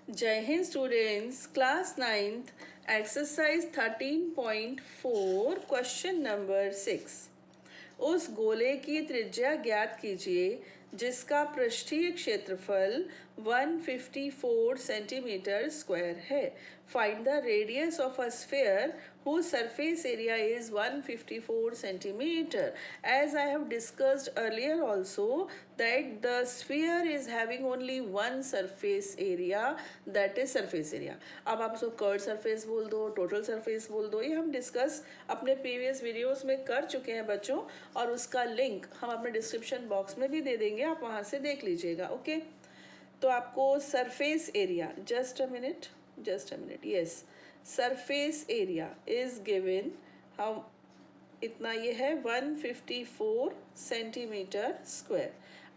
जय Hind students, class 9th exercise 13.4 question number 6। उस गोले की त्रिज्या ज्ञात कीजिए जिसका पृष्ठीय क्षेत्रफल 154 सेंटीमीटर स्क्वायर है। Find the radius of a sphere whose surface area is 154 centimeter. As I have discussed earlier also that the sphere is having only one surface area, that is surface area. अब आप उसको curve surface बोल दो, total surface बोल दो, ये हम discuss अपने प्रीवियस वीडियोस में कर चुके हैं बच्चों, और उसका लिंक हम अपने डिस्क्रिप्शन बॉक्स में भी दे देंगे, आप वहां से देख लीजिएगा। ओके, तो आपको surface area, just a minute, yes, surface area is given, हम इतना ये है 154 सेंटीमीटर स्क्वायर।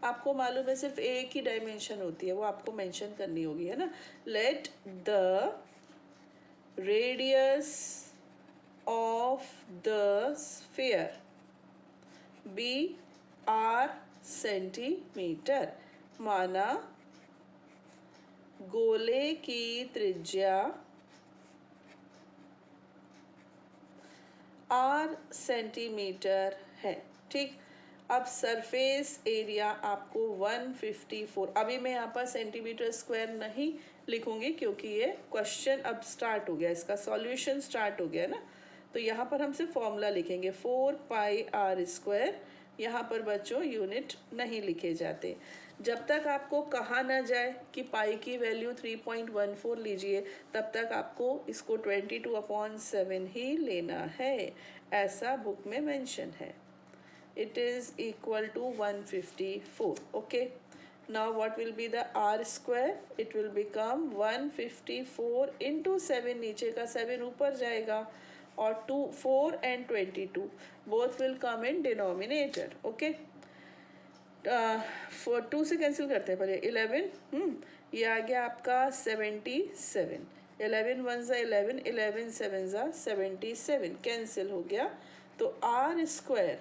आपको मालूम है सिर्फ एक ही डायमेंशन होती है, वो आपको मेंशन करनी होगी, है ना। Let the radius of the sphere be R centimetre. माना गोले की त्रिज्या आर सेंटीमीटर है, ठीक। अब सरफेस एरिया आपको 154, अभी मैं यहाँ पर सेंटीमीटर स्क्वायर नहीं लिखूंगी क्योंकि ये क्वेश्चन अब स्टार्ट हो गया, इसका सॉल्यूशन स्टार्ट हो गया ना। तो यहाँ पर हम सिर्फ फॉर्मूला लिखेंगे 4 पाई आर स्क्वायर। यहाँ पर बच्चों यूनिट नहीं लिखे जाते जब तक आपको कहा ना जाए कि पाई की वैल्यू 3.14 लीजिए, तब तक आपको इसको 22/7 ही लेना है, ऐसा बुक में मेंशन है। It is equal to 154. Okay, now what will be the r square? It will become 154 into 7, नीचे का 7 ऊपर जाएगा, और 2 4 and 22 both will come in denominator. Okay, 2 से कैंसिल करते हैं पहले 11, ये आ गया आपका 77, 11 1 11, 11 7 77, कैंसिल हो गया। तो r square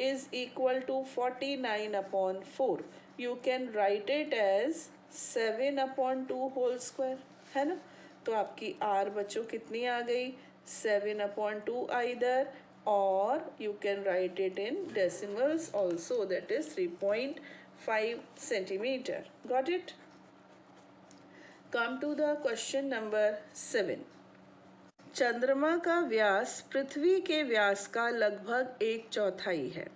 is equal to 49/4. You can write it as 7/2 whole square, है ना। तो आपकी r बच्चों कितनी आ गई, 7/2 either, or you can write it in decimals also, that is 3.5 centimeter. Got it? Come to the question number 7. चंद्रमा का व्यास पृथ्वी के व्यास का लगभग 1/4 है।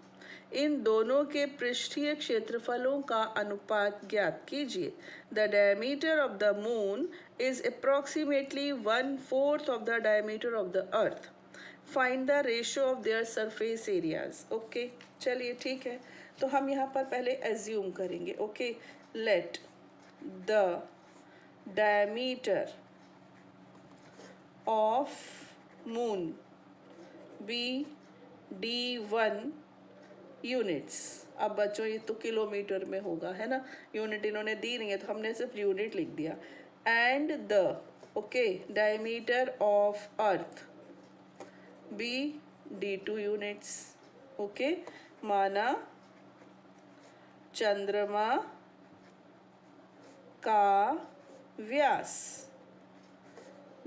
इन दोनों के पृष्ठीय क्षेत्रफलों का अनुपात ज्ञात कीजिए। The diameter of the moon is approximately 1/4 of the diameter of the earth. Find the ratio of their surface areas. Okay, चलिए ठीक है, तो हम यहाँ पर पहले एज्यूम करेंगे। Okay, let the diameter of moon be d1 units. अब बच्चों ये तो किलोमीटर में होगा, है ना, यूनिट इन्होंने दी नहीं है तो हमने सिर्फ यूनिट लिख दिया। And the okay diameter of earth be d2 units. Okay, माना चंद्रमा का व्यास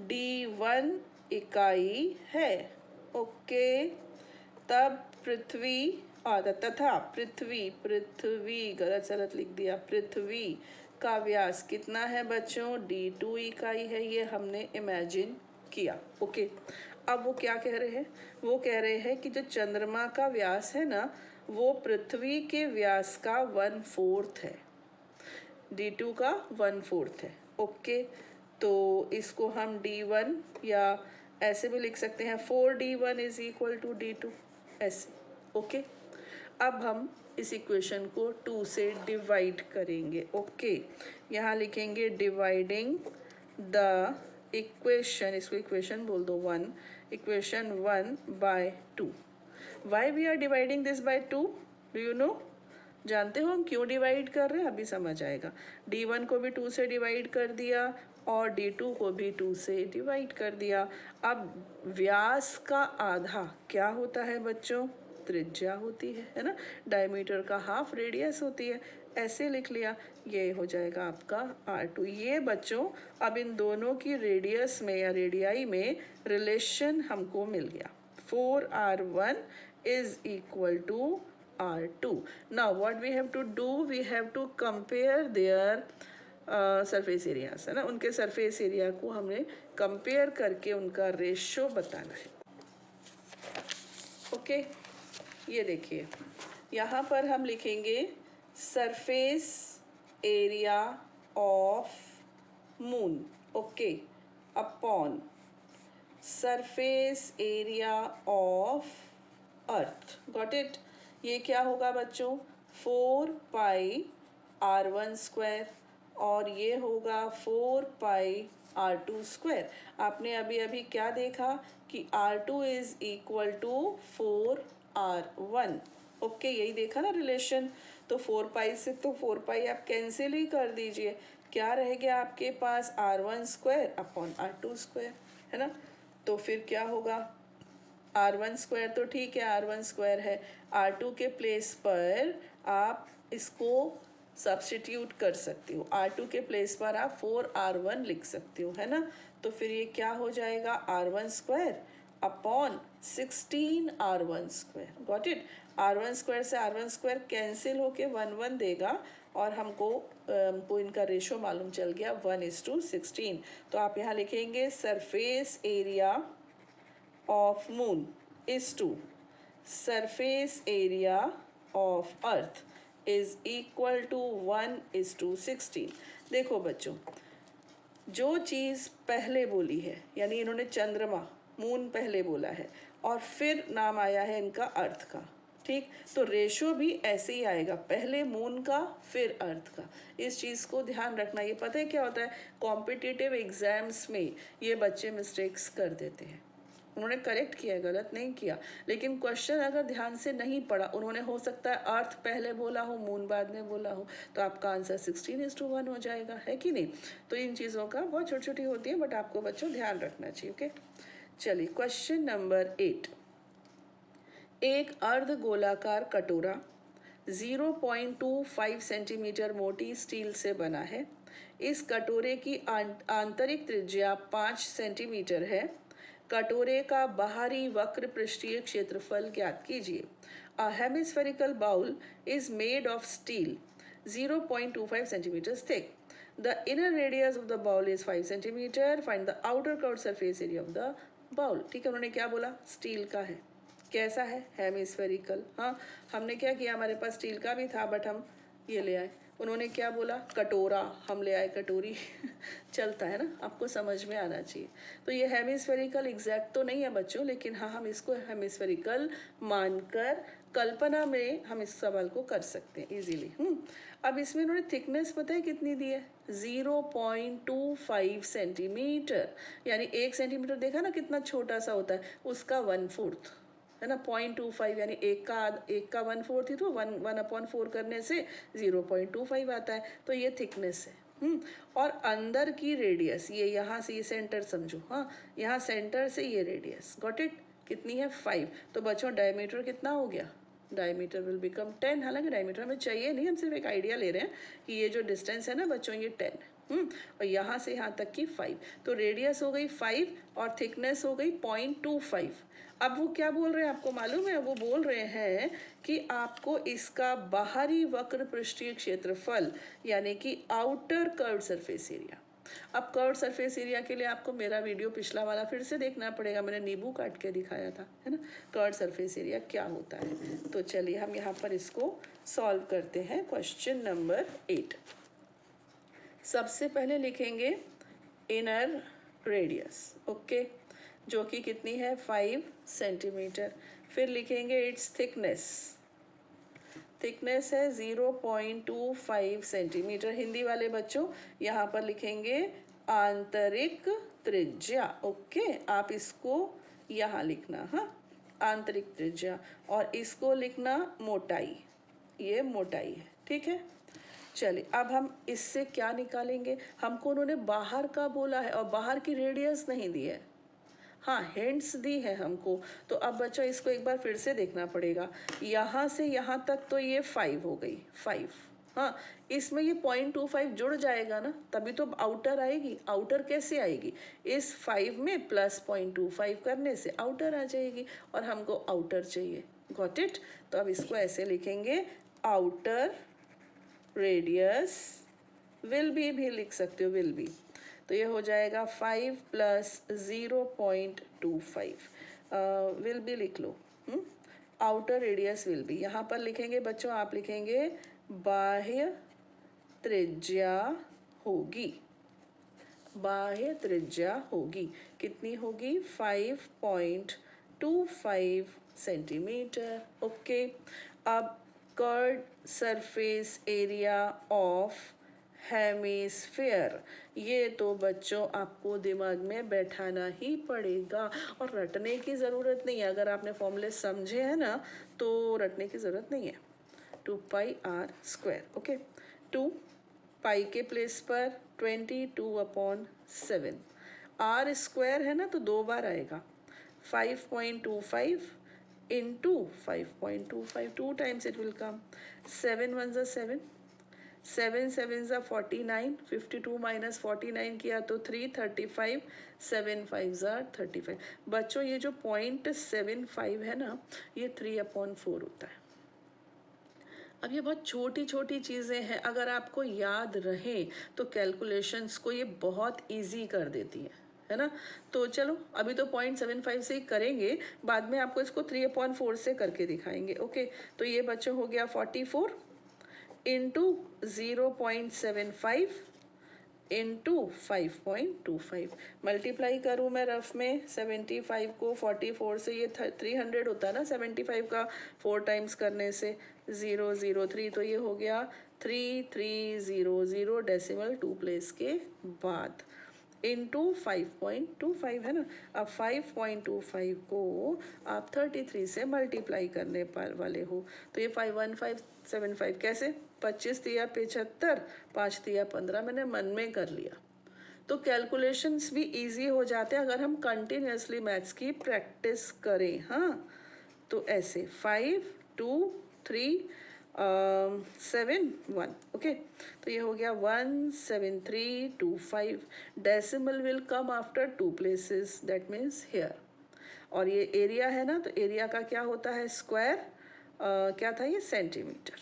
d1 इकाई है। ओके, तब पृथ्वी तथा पृथ्वी गलत लिख दिया, पृथ्वी का व्यास कितना है बच्चों, d2 इकाई है, ये हमने इमेजिन किया। ओके, अब वो क्या कह रहे हैं, वो कह रहे हैं कि जो चंद्रमा का व्यास है ना, वो पृथ्वी के व्यास का 1/4 है, d2 का 1/4 है। ओके, तो इसको हम d1 या ऐसे भी लिख सकते हैं 4d1 is equal to d2, ऐसे। ओके, अब हम इस इक्वेशन को 2 से डिवाइड करेंगे। ओके, यहाँ लिखेंगे डिवाइडिंग द इक्वेशन, इसको इक्वेशन बोल दो 1, equation 1 by 2। Why we are dividing this by 2, do you know? जानते हो हम क्यों डिवाइड कर रहे हैं, अभी समझ आएगा। d1 को भी 2 से डिवाइड कर दिया और d2 को भी 2 से डिवाइड कर दिया। अब व्यास का आधा क्या होता है बच्चों, त्रिज्या होती है ना, डायमीटर का हाफ रेडियस होती है। ऐसे लिख लिया, ये हो जाएगा आपका R2। ये बच्चों अब इन दोनों की रेडियस में या रेडियाई में रिलेशन हमको मिल गया। 4R1 is equal to R2. Now what we have to do, we have to compare their surface areas है ना, उनके सरफेस एरिया को हमने कंपेयर करके उनका रेशो बताना है। ओके, ये देखिए यहाँ पर हम लिखेंगे surface area of moon, okay, upon surface area of earth. Got it? ये क्या होगा बच्चों? 4πr1 स्क्वायर और ये होगा 4πr2 स्क्वायर। आपने अभी अभी क्या देखा कि R2 is equal to 4R1। Okay, यही देखा ना रिलेशन। तो 4π से तो 4π आप कैंसिल ही कर दीजिए। क्या रह गया आपके पास? R1 square upon R2 square, है ना। तो फिर क्या होगा? R1 स्क्वायर तो ठीक है, R1 स्क्वायर है। R2 के प्लेस पर आप इसको सब्स्टिट्यूट कर सकते हो। R2 के प्लेस पर आप 4R1 लिख सकते हो, है ना। तो फिर ये क्या हो जाएगा? R1 square upon 16R1 square. Got it? R1 square से R1 स्क्वायर कैंसिल होके 1 देगा और हमको इनका रेशो मालूम चल गया 1:16। तो आप यहाँ लिखेंगे surface area of moon is to surface area of earth is equal to 1:16। देखो बच्चों, जो चीज पहले बोली है, यानी इन्होंने चंद्रमा मून पहले बोला है और फिर नाम आया है इनका अर्थ का, ठीक। तो रेशो भी ऐसे ही आएगा, पहले मून का फिर अर्थ का। इस चीज को ध्यान रखना। ये पता है क्या होता है, कॉम्पिटिटिव एग्जाम्स में ये बच्चे मिस्टेक्स कर देते हैं। उन्होंने करेक्ट किया, गलत नहीं किया, लेकिन क्वेश्चन अगर ध्यान से नहीं पढ़ा, उन्होंने हो सकता है अर्थ पहले बोला हो, मून बाद में बोला हो, तो आपका आंसर 16:1 हो जाएगा, है कि नहीं। तो इन चीज़ों का बहुत छोटी छोटी होती है, बट आपको बच्चों ध्यान रखना चाहिए। ओके, चलिए क्वेश्चन नंबर 8। एक अर्ध गोलाकार कटोरा 0.25 सेंटीमीटर मोटी स्टील से बना है। इस कटोरे की आंतरिक त्रिज्या 5 सेंटीमीटर है। कटोरे का बाहरी वक्र पृष्ठीय क्षेत्रफल ज्ञात कीजिए। A hemispherical bowl is made of steel 0.25 centimeters thick. The inner radius of the bowl is 5 centimeter. Find the outer curved surface area of the bowl. ठीक है, उन्होंने क्या बोला? स्टील का है। कैसा है? हेमिस्फेरिकल। हाँ, हमने क्या किया, हमारे पास स्टील का भी था बट हम ये ले आए। उन्होंने क्या बोला? कटोरा, हम ले आए कटोरी। चलता है ना, आपको समझ में आना चाहिए। तो ये हेमिस्फेरिकल एग्जैक्ट तो नहीं है बच्चों, लेकिन हाँ हम इसको हेमिस्फेरिकल मानकर कल्पना में हम इस सवाल को कर सकते हैं इजीली। अब इसमें उन्होंने थिकनेस पता है कितनी दी है? 0.25 सेंटीमीटर, यानी 1 सेंटीमीटर देखा ना कितना छोटा सा होता है, उसका 1/4, है ना। 0.25 यानी एक का 1/4 ही, तो 1/4 करने से 0.25 आता है। तो ये थिकनेस है। और अंदर की रेडियस, ये यहाँ से, ये सेंटर समझो, हाँ, यहाँ सेंटर से ये रेडियस, गॉट इट, कितनी है? 5। तो बच्चों डायमीटर कितना हो गया? Diameter will become 10। हालांकि डायमीटर हमें चाहिए नहीं, हम सिर्फ एक आइडिया ले रहे हैं कि ये जो डिस्टेंस है ना बच्चों, ये 10 है। और यहाँ से यहाँ तक की 5, तो रेडियस हो गई 5 और थिकनेस हो गई 0.25। अब वो क्या बोल रहे हैं आपको मालूम है? वो बोल रहे हैं कि आपको इसका बाहरी वक्र पृष्ठीय क्षेत्रफल यानी कि आउटर कर्व्ड सरफेस एरिया। अब कर्व्ड सरफेस एरिया के लिए आपको मेरा वीडियो पिछला वाला फिर से देखना पड़ेगा, मैंने नींबू काट के दिखाया था, है ना, कर्व्ड सरफेस एरिया क्या होता है। तो चलिए हम यहाँ पर इसको सॉल्व करते हैं। Question number 8। सबसे पहले लिखेंगे इनर रेडियस, ओके, जो कि कितनी है? 5 सेंटीमीटर। फिर लिखेंगे इट्स थिकनेस, थिकनेस है 0.25 सेंटीमीटर। हिंदी वाले बच्चों यहाँ पर लिखेंगे आंतरिक त्रिज्या, ओके, आप इसको यहाँ लिखना, हाँ, आंतरिक त्रिज्या, और इसको लिखना मोटाई, ये मोटाई है, ठीक है। चलिए अब हम इससे क्या निकालेंगे? हमको उन्होंने बाहर का बोला है और बाहर की रेडियस नहीं दी है, हाँ हिंट्स दी है हमको। तो अब बच्चों इसको एक बार फिर से देखना पड़ेगा। यहाँ से यहाँ तक तो ये 5 हो गई, 5, हाँ, इसमें ये 0.25 जुड़ जाएगा ना, तभी तो आउटर आएगी। आउटर कैसे आएगी? इस 5 में प्लस 0.25 करने से आउटर आ जाएगी, और हमको आउटर चाहिए। Got it? तो अब इसको ऐसे लिखेंगे, आउटर रेडियस विल बी भी लिख सकते हो, विल बी। तो ये हो जाएगा 5 प्लस 0.25, विल बी लिख लो। आउटर रेडियस विल बी, यहाँ पर लिखेंगे बच्चों, आप लिखेंगे बाह्य त्रिज्या होगी। बाह्य त्रिज्या होगी, कितनी होगी? 5.25 सेंटीमीटर। ओके, अब curved surface area of hemisphere, ये तो बच्चों आपको दिमाग में बैठाना ही पड़ेगा, और रटने की ज़रूरत नहीं है। अगर आपने फॉर्मूले समझे हैं ना, तो रटने की ज़रूरत नहीं है। 2πr²। ओके, 2 पाई के प्लेस पर 22/7, आर स्क्वायर है ना, तो 2 बार आएगा। 5.25 into 5.25, 2 times it will come. 7 1 ज़ा 7, 7 7 ज़ा 49, 52 माइनस 49 किया तो 335, 7 5 ज़ा 35। बच्चों ये जो 0.75 है ना, ये 3/4 होता है। अब ये बहुत छोटी छोटी चीज़ें हैं, अगर आपको याद रहे तो कैलकुलेशंस को ये बहुत इजी कर देती है ना। तो चलो अभी तो 0.75 से ही करेंगे, बाद में आपको इसको 3/4 से करके दिखाएंगे। ओके, तो ये बच्चों हो गया 44 इंटू 0.75 इंटू 5.25। मल्टीप्लाई करूँ मैं रफ में, 75 को 44 से, ये 300 होता है ना 75 का 4 टाइम्स करने से, 003, तो ये हो गया 3300 डेसिमल 2 प्लेस के बाद, इंटू 5.25 है ना। अब 5.25 को आप 33 से मल्टीप्लाई करने पर वाले हो, तो ये 51575 कैसे? 25 दिया 75, 5 दिया 15, मैंने मन में कर लिया। तो कैलकुलेशंस भी इजी हो जाते हैं अगर हम कंटिन्यूसली मैथ्स की प्रैक्टिस करें। हाँ, तो ऐसे 5 2 3 7 1। ओके, तो ये हो गया 17325। Decimal will come after 2 places, that means here. और ये एरिया है ना, तो एरिया का क्या होता है? स्क्वायर। क्या था ये? सेंटीमीटर।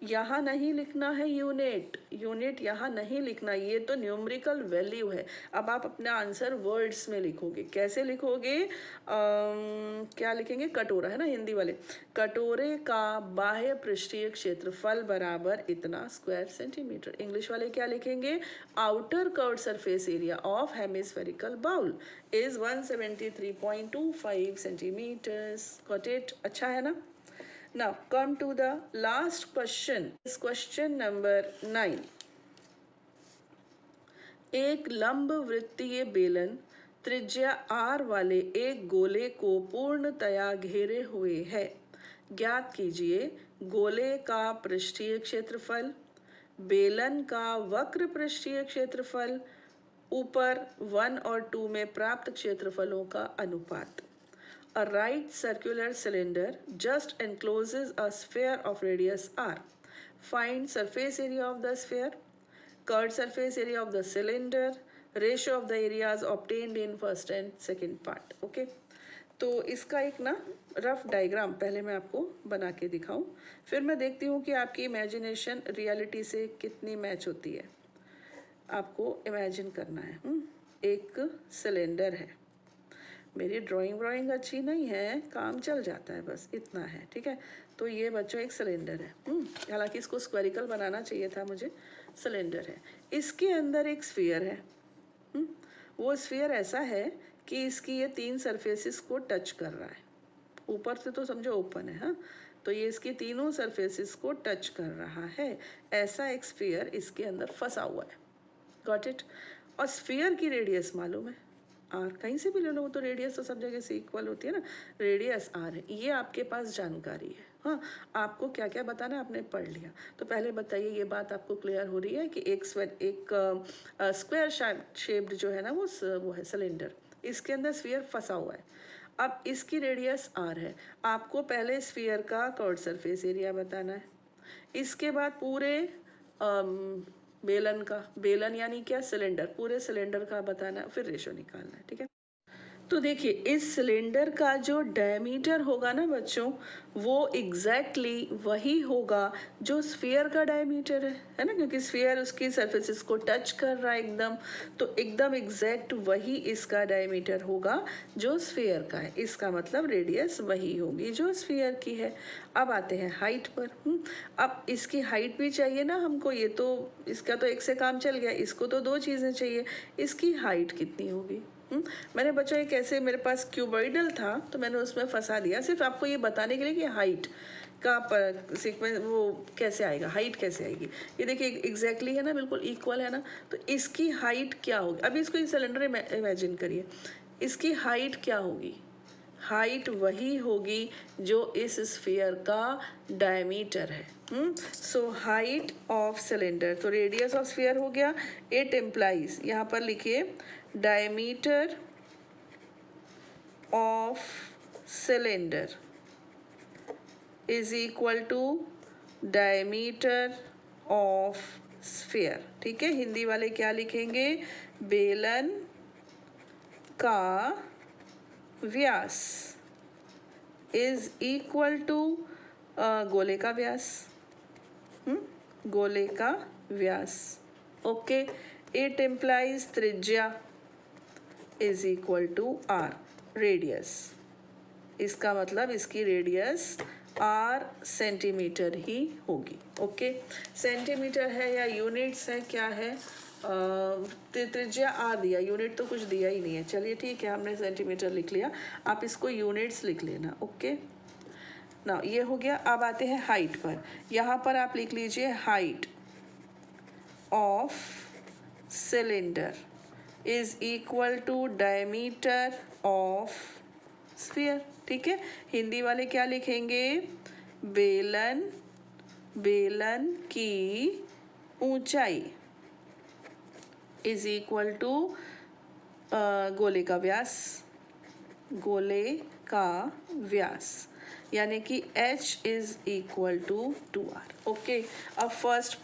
यहाँ नहीं लिखना है यूनिट, यूनिट यहाँ नहीं लिखना, ये तो न्यूमेरिकल वैल्यू है। अब आप अपना आंसर वर्ड्स में लिखोगे। कैसे लिखोगे? क्या लिखेंगे? कटोरा है ना, हिंदी वाले, कटोरे का बाह्य पृष्ठीय क्षेत्रफल बराबर इतना स्क्वायर सेंटीमीटर। इंग्लिश वाले क्या लिखेंगे? Outer curved surface area of hemispherical bowl is 173.25 centimetres. Got it? अच्छा है ना। Now come to the last question. Is question number 9. एक लंब वृत्तीय बेलन त्रिज्या r वाले एक गोले को पूर्णतया घेरे हुए है। ज्ञात कीजिए गोले का पृष्ठीय क्षेत्रफल, बेलन का वक्र पृष्ठीय क्षेत्रफल, ऊपर 1 और 2 में प्राप्त क्षेत्रफलों का अनुपात। A right circular cylinder just encloses a sphere of radius r. Find surface area of the sphere, curved surface area of the cylinder, ratio of the areas obtained in first and second part. Okay? तो इसका एक ना rough diagram पहले मैं आपको बना के दिखाऊं, फिर मैं देखती हूँ कि आपकी इमेजिनेशन रियलिटी से कितनी मैच होती है। आपको इमेजिन करना है। एक सिलेंडर है, मेरी ड्राइंग अच्छी नहीं है, काम चल जाता है, बस इतना है, ठीक है। तो ये बच्चों एक सिलेंडर है, हालांकि इसको स्क्वेरिकल बनाना चाहिए था मुझे। सिलेंडर है, इसके अंदर एक स्फीयर है। वो स्फीयर ऐसा है कि इसकी ये 3 सरफेसेस को टच कर रहा है। ऊपर से तो समझो ओपन है, हाँ, तो ये इसकी तीनों सरफेसेस को टच कर रहा है। ऐसा एक स्फीयर इसके अंदर फंसा हुआ है। Got it? और स्फीयर की रेडियस मालूम है, आर। कहीं से भी ले लो तो रेडियस तो सब जगह से इक्वल होती है ना, रेडियस आर है। ये आपके पास जानकारी है। हाँ, आपको क्या क्या बताना है आपने पढ़ लिया। तो पहले बताइए, ये बात आपको क्लियर हो रही है कि एक स्क्वायर शेप्ड जो है ना, वो है सिलेंडर, इसके अंदर स्फीयर फंसा हुआ है। अब इसकी रेडियस आर है। आपको पहले स्फीयर का कर्व्ड सरफेस एरिया बताना है। इसके बाद पूरे बेलन का, बेलन यानी क्या, सिलेंडर, पूरे सिलेंडर का बताना, फिर रेशो निकालना है, ठीक है। तो देखिए इस सिलेंडर का जो डायमीटर होगा ना बच्चों, वो एग्जैक्टली वही होगा जो स्फीयर का डायमीटर है ना, क्योंकि स्फीयर उसकी सरफेसेस को टच कर रहा है एकदम, तो एकदम एग्जैक्ट वही इसका डायमीटर होगा जो स्फीयर का है। इसका मतलब रेडियस वही होगी जो स्फीयर की है। अब आते हैं हाइट पर। अब इसकी हाइट भी चाहिए ना हमको, ये तो इसका तो एक से काम चल गया, इसको तो दो चीजें चाहिए। इसकी हाइट कितनी होगी? मैंने बच्चों एक ऐसे, मेरे पास क्यूबॉइडल था तो मैंने उसमें फंसा दिया सिर्फ आपको ये बताने के लिए कि हाइट का सीक्वेंस वो कैसे आएगा, हाइट कैसे आएगी। ये देखिए एग्जैक्टली है ना, बिल्कुल इक्वल है ना, तो इसकी हाइट क्या होगी? अभी इसको एक सिलेंडर इमेजिन करिए, इसकी हाइट क्या होगी? हाइट वही होगी जो इस स्फीयर का डायमीटर है। सो हाइट ऑफ सिलेंडर, तो रेडियस ऑफ स्फीयर हो गया, इट इम्प्लाइज, यहाँ पर लिखिए diameter of cylinder is equal to diameter of sphere। ठीक है, हिंदी वाले क्या लिखेंगे? बेलन का व्यास is equal to गोले का व्यास, गोले का व्यास। ओके, इट इम्प्लाइज त्रिज्या is equal to r, radius, इसका मतलब इसकी रेडियस r सेंटीमीटर ही होगी। ओके, सेंटीमीटर है या यूनिट्स है, क्या है? त्रिज्या r दिया, यूनिट तो कुछ दिया ही नहीं है। चलिए ठीक है, हमने सेंटीमीटर लिख लिया, आप इसको यूनिट्स लिख लेना। ओके ना, ये हो गया। अब आते हैं हाइट पर। यहाँ पर आप लिख लीजिए height of cylinder is equal to diameter of sphere। ठीक है, हिंदी वाले क्या लिखेंगे? बेलन, बेलन की ऊंचाई is equal to गोले का व्यास, गोले का व्यास, यानी कि h is equal to 2r। Okay, अब फर्स्ट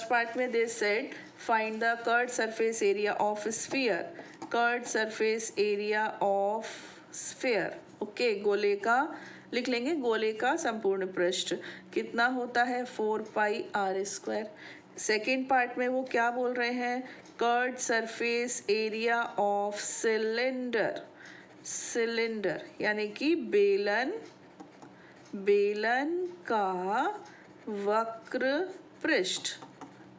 पार्ट में they said find the curved surface area of sphere, curved surface area of sphere। Okay, गोले का लिख लेंगे, गोले का संपूर्ण पृष्ठ कितना होता है? 4 pi r square. Second part में वो क्या बोल रहे हैं? Curved surface area of cylinder, cylinder यानी कि बेलन, बेलन का वक्र पृष्ठ।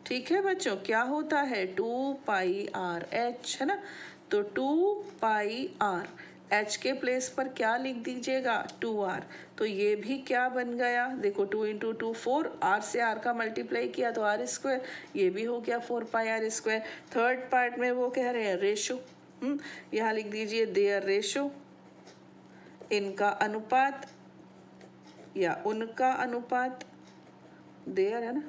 ठीक है बच्चों, क्या होता है? 2 पाई आर एच, है ना, तो 2 पाई आर, एच के प्लेस पर क्या लिख दीजिएगा? 2r। तो ये भी क्या बन गया? देखो 2 इंटू 2 4, r से r का मल्टीप्लाई किया तो r स्क्वायर, ये भी हो गया 4 pi r square. Third part में वो कह रहे हैं रेशो, यहाँ लिख दीजिए देयर रेशो, इनका अनुपात या उनका अनुपात, देयर है ना,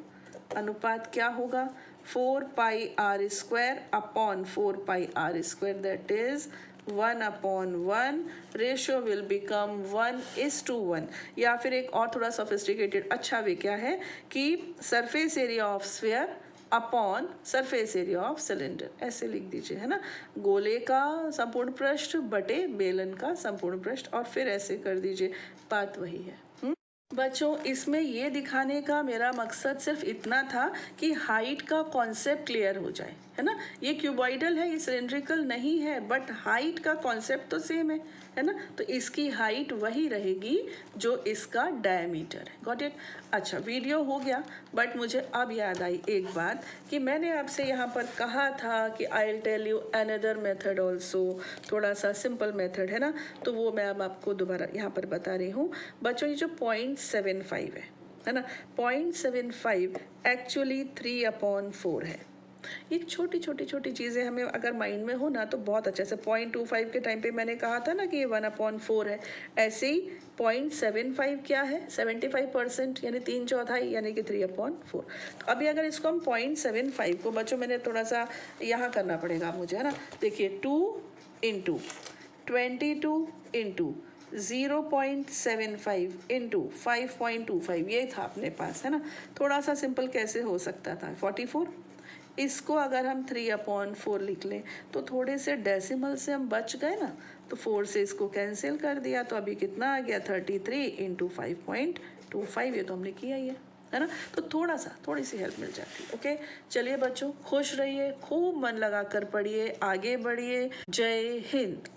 अनुपात क्या होगा? 4 pi r square upon 4 pi r square, that is 1/1। Ratio will become 1:1। या फिर एक और थोड़ा सोफिस्टिकेटेड अच्छा वे क्या है कि surface area of sphere upon surface area of cylinder, ऐसे लिख दीजिए, है ना, गोले का संपूर्ण पृष्ठ बटे बेलन का संपूर्ण पृष्ठ, और फिर ऐसे कर दीजिए, बात वही है। बच्चों, इसमें ये दिखाने का मेरा मकसद सिर्फ इतना था कि हाइट का कॉन्सेप्ट क्लियर हो जाए, है ना। ये क्यूबॉइडल है, ये सिलेंड्रिकल नहीं है, बट हाइट का कॉन्सेप्ट तो सेम है ना। तो इसकी हाइट वही रहेगी जो इसका डायमीटर है। Got it? अच्छा, वीडियो हो गया, बट मुझे अब याद आई एक बात कि मैंने आपसे यहाँ पर कहा था कि I will tell you another method also, थोड़ा सा सिंपल मेथड है ना, तो वो मैं अब आपको दोबारा यहाँ पर बता रही हूँ। बच्चों, ये जो 0.75 है ना, 0.75 एक्चुअली 3/4 है। ये छोटी छोटी छोटी चीज़ें हमें अगर माइंड में हो ना तो बहुत अच्छा से, 0.25 के टाइम पे मैंने कहा था ना कि ये 1/4 है, ऐसे ही 0.75 क्या है? 75%, यानी 3/4, यानी कि 3/4। तो अभी अगर इसको हम 0.75 को, बच्चों मैंने थोड़ा सा यहाँ करना पड़ेगा मुझे, है ना। देखिए 2 इंटू 22 इंटू 0.75 इंटू 5.25 ये था अपने पास, है ना। थोड़ा सा सिंपल कैसे हो सकता था, 44। इसको अगर हम 3/4 लिख लें तो थोड़े से डेसिमल से हम बच गए ना, तो 4 से इसको कैंसिल कर दिया, तो अभी कितना आ गया, 33 इंटू 5.25। ये तो हमने किया ही है ना। तो थोड़ी सी हेल्प मिल जाती है। ओके, चलिए बच्चों, खुश रहिए, खूब मन लगा कर पढ़िए, आगे बढ़िए। जय हिंद।